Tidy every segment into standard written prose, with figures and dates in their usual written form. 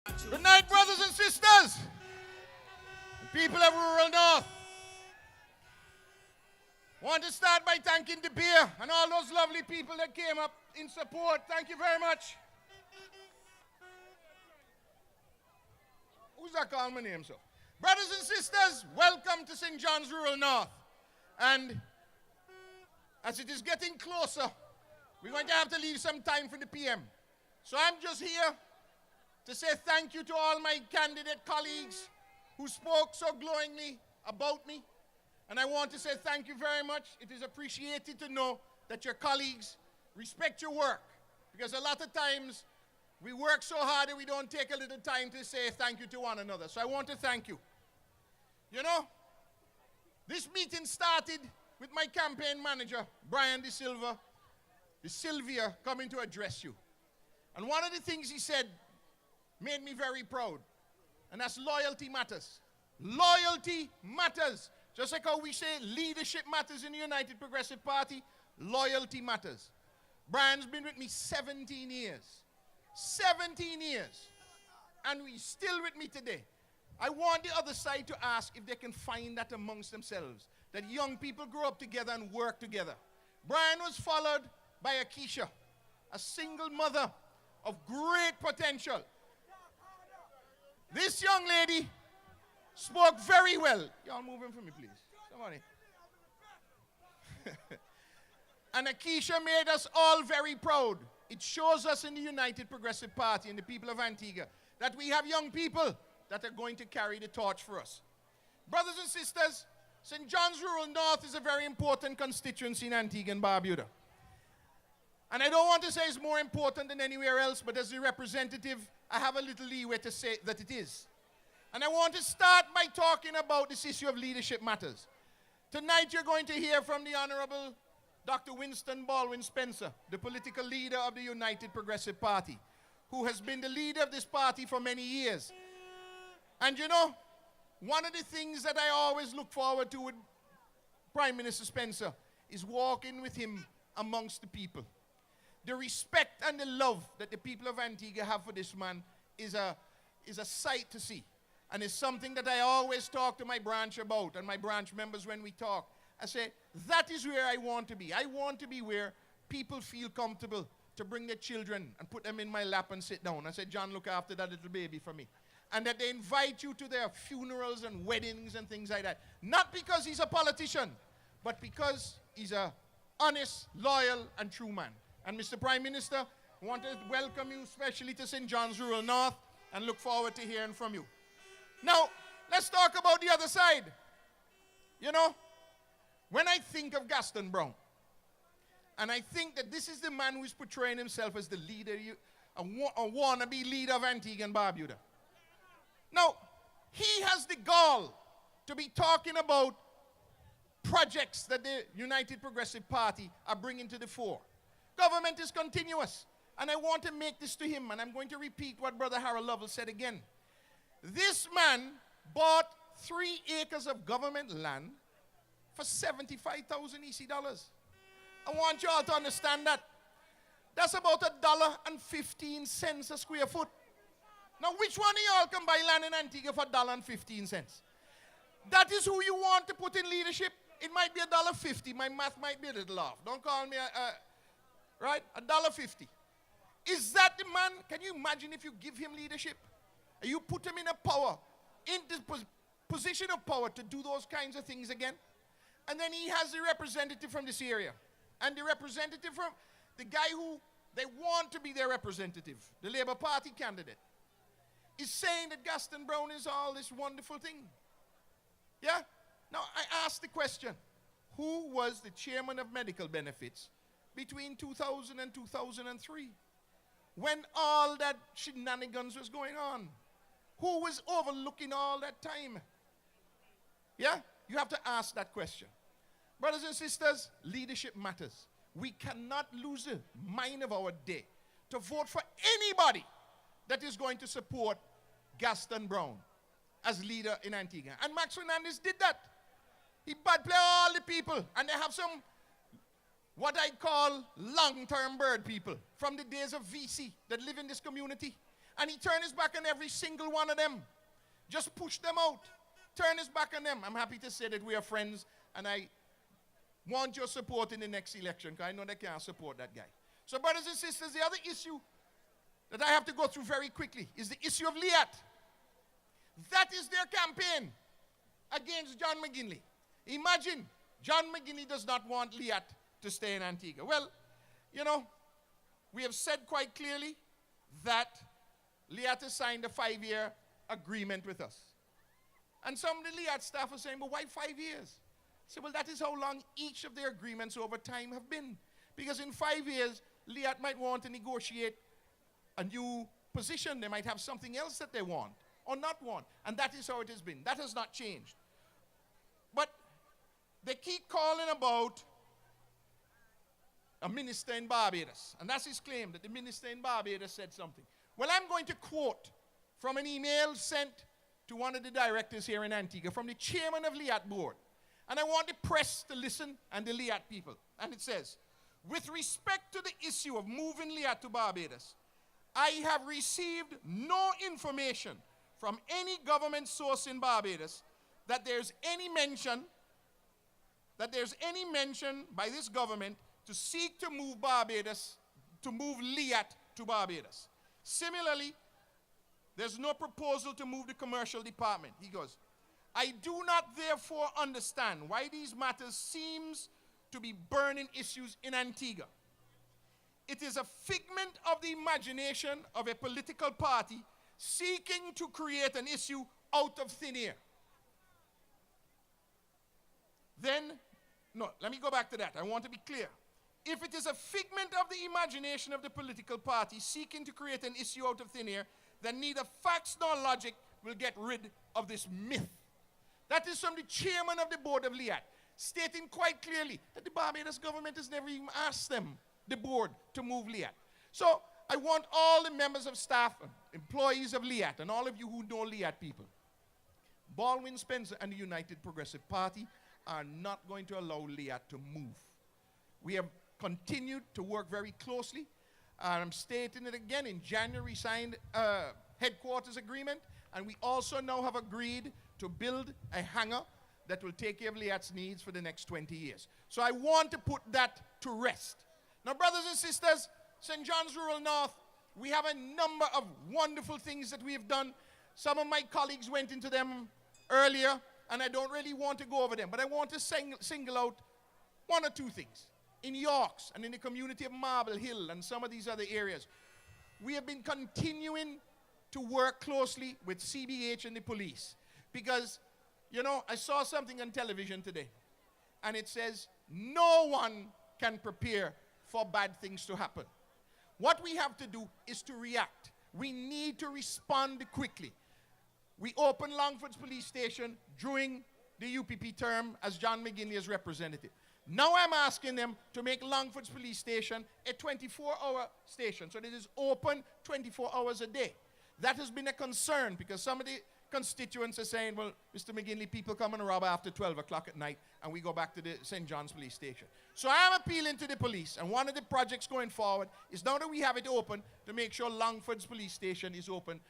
Good night, brothers and sisters. The people of rural North. Want to start by thanking De Beer and all those lovely people that came up in support. Thank you very much. Who's that calling my name, sir? Brothers and sisters, welcome to St. John's Rural North. And as it is getting closer, we're going to have to leave some time for the PM. So I'm just here to say thank you to all my candidate colleagues who spoke so glowingly about me. And I want to say thank you very much. It is appreciated to know that your colleagues respect your work. Because a lot of times we work so hard and we don't take a little time to say thank you to one another. So I want to thank you. You know, this meeting started with my campaign manager, Brian De Silvia, coming to address you. And one of the things he said made me very proud. And that's loyalty matters. Loyalty matters. Just like how we say leadership matters in the United Progressive Party, loyalty matters. Brian's been with me 17 years. 17 years. And he's still with me today. I want the other side to ask if they can find that amongst themselves. That young people grow up together and work together. Brian was followed by Akeisha, a single mother of great potential. This young lady spoke very well. Y'all move in for me, please. Somebody. And Akeisha made us all very proud. It shows us in the United Progressive Party and the people of Antigua that we have young people that are going to carry the torch for us. Brothers and sisters, St. John's Rural North is a very important constituency in Antigua and Barbuda. And I don't want to say it's more important than anywhere else, but as a representative, I have a little leeway to say that it is. And I want to start by talking about this issue of leadership matters. Tonight you're going to hear from the Honorable Dr. Winston Baldwin Spencer, the political leader of the United Progressive Party, who has been the leader of this party for many years. And you know, one of the things that I always look forward to with Prime Minister Spencer is walking with him amongst the people. The respect and the love that the people of Antigua have for this man is a sight to see. And it's something that I always talk to my branch about, and my branch members when we talk. I say, that is where I want to be. I want to be where people feel comfortable to bring their children and put them in my lap and sit down. I say, John, look after that little baby for me. And that they invite you to their funerals and weddings and things like that. Not because he's a politician, but because he's a honest, loyal, and true man. And Mr. Prime Minister, I want to welcome you especially to St. John's Rural North and look forward to hearing from you. Now, let's talk about the other side. You know, when I think of Gaston Brown, and I think that this is the man who is portraying himself as the leader, a wannabe leader of Antigua and Barbuda. Now, he has the gall to be talking about projects that the United Progressive Party are bringing to the fore. Government is continuous, and I want to make this to him, and I'm going to repeat what Brother Harold Lovell said again. This man bought 3 acres of government land for 75,000 EC dollars. I want you all to understand that. That's about $1.15 a square foot. Now, which one of y'all can buy land in Antigua for $1.15? That is who you want to put in leadership. It might be $1.50. My math might be a little off. Don't call me right? $1.50. Is that the man? Can you imagine if you give him leadership? You put him in a power, in this position of power to do those kinds of things again. And then he has the representative from this area. And the representative from the guy who they want to be their representative, the Labour Party candidate, is saying that Gaston Brown is all this wonderful thing. Yeah? Now, I ask the question, who was the chairman of medical benefits between 2000 and 2003? When all that shenanigans was going on? Who was overlooking all that time? Yeah? You have to ask that question. Brothers and sisters, leadership matters. We cannot lose the mind of our day to vote for anybody that is going to support Gaston Brown as leader in Antigua. And Max Fernandez did that. He bad play all the people. And they have some, what I call long-term bird people from the days of VC that live in this community. And he turned his back on every single one of them. Just pushed them out. Turn his back on them. I'm happy to say that we are friends, and I want your support in the next election, because I know they can't support that guy. So brothers and sisters, the other issue that I have to go through very quickly is the issue of Liat. That is their campaign against John Maginley. Imagine, John Maginley does not want Liat to stay in Antigua. Well, you know, we have said quite clearly that Liat has signed a 5-year agreement with us. And some of the Liat staff are saying, well, why 5 years? I said, well, that is how long each of their agreements over time have been. Because in 5 years, Liat might want to negotiate a new position. They might have something else that they want or not want. And that is how it has been. That has not changed. But they keep calling about a minister in Barbados. And that's his claim, that the minister in Barbados said something. Well, I'm going to quote from an email sent to one of the directors here in Antigua from the chairman of Liat board. And I want the press to listen and the Liat people. And it says, with respect to the issue of moving Liat to Barbados, I have received no information from any government source in Barbados that there's any mention by this government to seek to move Liat to Barbados. Similarly, there's no proposal to move the commercial department. He goes, I do not therefore understand why these matters seems to be burning issues in Antigua. It is a figment of the imagination of a political party seeking to create an issue out of thin air. Then, no, let me go back to that. I want to be clear. If it is a figment of the imagination of the political party seeking to create an issue out of thin air, then neither facts nor logic will get rid of this myth. That is from the chairman of the board of Liat, stating quite clearly that the Barbados government has never even asked them, the board, to move Liat. So I want all the members of staff, employees of Liat, and all of you who know Liat people, Baldwin Spencer and the United Progressive Party are not going to allow Liat to move. We have continued to work very closely. I'm stating it again, in January signed a headquarters agreement, and we also now have agreed to build a hangar that will take care of Liat's needs for the next 20 years. So I want to put that to rest. Now, brothers and sisters, St. John's Rural North, we have a number of wonderful things that we have done. Some of my colleagues went into them earlier, and I don't really want to go over them, but I want to single out one or two things. In Yorks and in the community of Marble Hill and some of these other areas, we have been continuing to work closely with CBH and the police. Because, you know, I saw something on television today, and it says, no one can prepare for bad things to happen. What we have to do is to react. We need to respond quickly. We opened Longford's police station during the UPP term as John Maginley as representative. Now I'm asking them to make Longford's police station a 24-hour station, so that it is open 24 hours a day. That has been a concern because some of the constituents are saying, well, Mr. Maginley, people come and rob after 12 o'clock at night, and we go back to the St. John's police station. So I am appealing to the police, and one of the projects going forward is now that we have it open, to make sure Longford's police station is open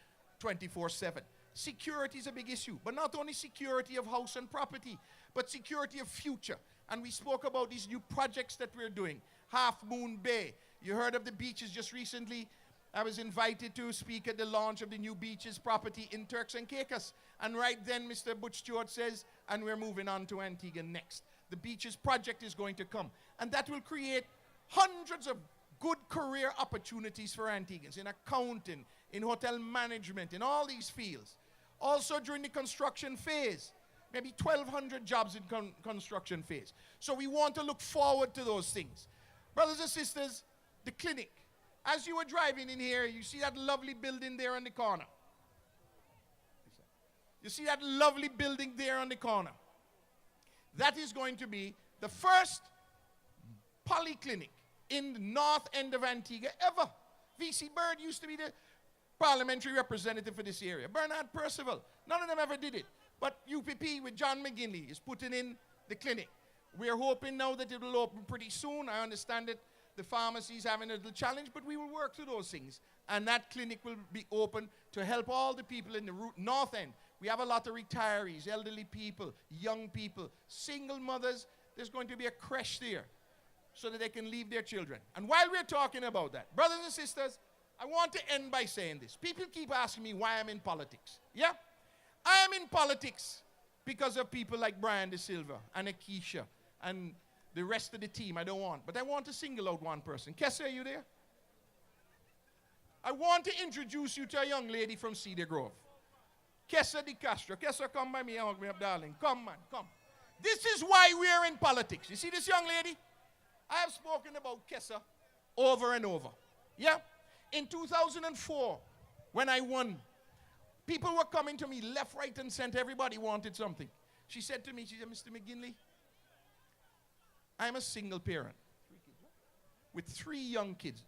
24/7. Security is a big issue, but not only security of house and property, but security of future. And we spoke about these new projects that we're doing. Half Moon Bay. You heard of the beaches just recently. I was invited to speak at the launch of the new beaches property in Turks and Caicos. And right then, Mr. Butch Stewart says, and we're moving on to Antigua next. The beaches project is going to come. And that will create hundreds of good career opportunities for Antiguans in accounting, in hotel management, in all these fields. Also during the construction phase. Maybe 1,200 jobs in construction phase. So we want to look forward to those things. Brothers and sisters, the clinic. As you were driving in here, you see that lovely building there on the corner. You see that lovely building there on the corner. That is going to be the first polyclinic in the north end of Antigua ever. V.C. Bird used to be the parliamentary representative for this area. Bernard Percival, none of them ever did it. But UPP with John Maginley is putting in the clinic. We're hoping now that it will open pretty soon. I understand that The pharmacy's having a little challenge, but we will work through those things. And that clinic will be open to help all the people in the north end. We have a lot of retirees, elderly people, young people, single mothers. There's going to be a creche there so that they can leave their children. And while we're talking about that, brothers and sisters, I want to end by saying this. People keep asking me why I'm in politics. Yeah? I am in politics because of people like Brian De Silva and Akeisha and the rest of the team. I don't want. But I want to single out one person. Kessa, are you there? I want to introduce you to a young lady from Cedar Grove. Kessa Di Castro. Kessa, come by me and hug me up, darling. Come, man, come. This is why we're in politics. You see this young lady? I have spoken about Kessa over and over. Yeah? In 2004, when I won, people were coming to me left, right, and center. Everybody wanted something. She said to me, she said, Mr. Maginley, I'm a single parent with 3 young kids.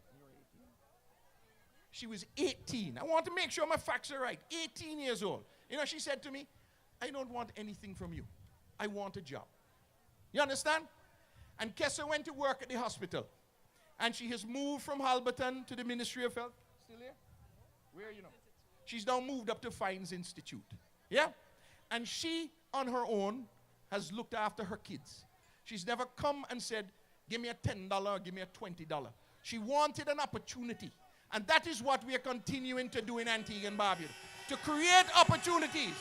She was 18. I want to make sure my facts are right. 18 years old. You know, she said to me, I don't want anything from you. I want a job. You understand? And Kessa went to work at the hospital. And she has moved from Halberton to the Ministry of Health. Still here? Where, you know? She's now moved up to Fines Institute. Yeah? And she, on her own, has looked after her kids. She's never come and said, give me a $10, give me a $20. She wanted an opportunity. And that is what we are continuing to do in Antigua and Barbuda, to create opportunities.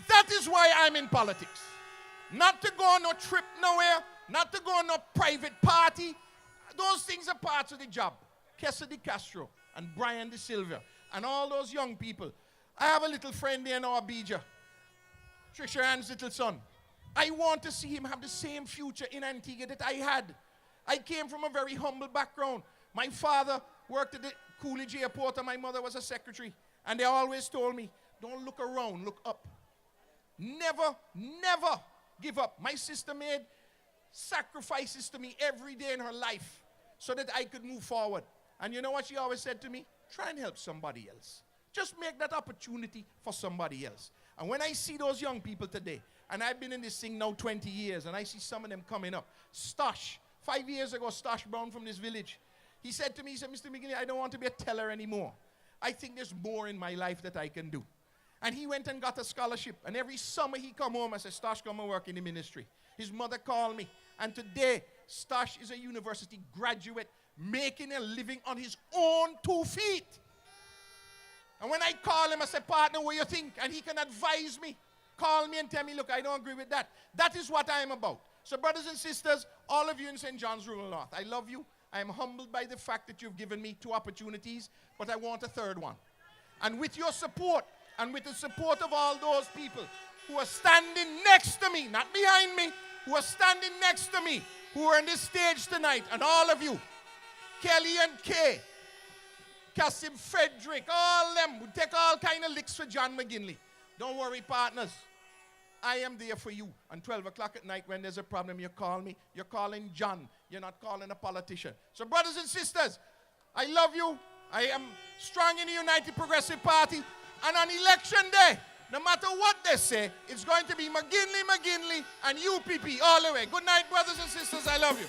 That is why I'm in politics. Not to go on no trip nowhere, not to go on no private party. Those things are parts of the job. Kessa Di Castro and Brian De Silva and all those young people. I have a little friend there now, Abijah, Trisha Ann's little son. I want to see him have the same future in Antigua that I had. I came from a very humble background. My father worked at the Coolidge Airport and my mother was a secretary. And they always told me, don't look around, look up. Never, never give up. My sister made sacrifices to me every day in her life so that I could move forward. And you know what she always said to me? Try and help somebody else. Just make that opportunity for somebody else. And when I see those young people today, and I've been in this thing now 20 years, and I see some of them coming up. Stosh, 5 years ago, Stosh Brown from this village, he said to me, he said, Mr. Maginley, I don't want to be a teller anymore. I think there's more in my life that I can do. And he went and got a scholarship. And every summer he come home, I said, Stosh, come and work in the ministry. His mother called me. And today, Stosh is a university graduate making a living on his own 2 feet. And when I call him, I say, partner, what do you think? And he can advise me. Call me and tell me, look, I don't agree with that. That is what I am about. So brothers and sisters, all of you in St. John's Rural North, I love you. I am humbled by the fact that you've given me 2 opportunities, but I want a 3rd one. And with your support, and with the support of all those people who are standing next to me, not behind me, who are standing next to me, who are on this stage tonight, and all of you, Kelly and Kay, Kasim Frederick, all them, who take all kind of licks for John Maginley. Don't worry, partners. I am there for you. And 12 o'clock at night when there's a problem, you call me. You're calling John. You're not calling a politician. So brothers and sisters, I love you. I am strong in the United Progressive Party. And on election day, no matter what they say, it's going to be Maginley, and UPP all the way. Good night, brothers and sisters. I love you.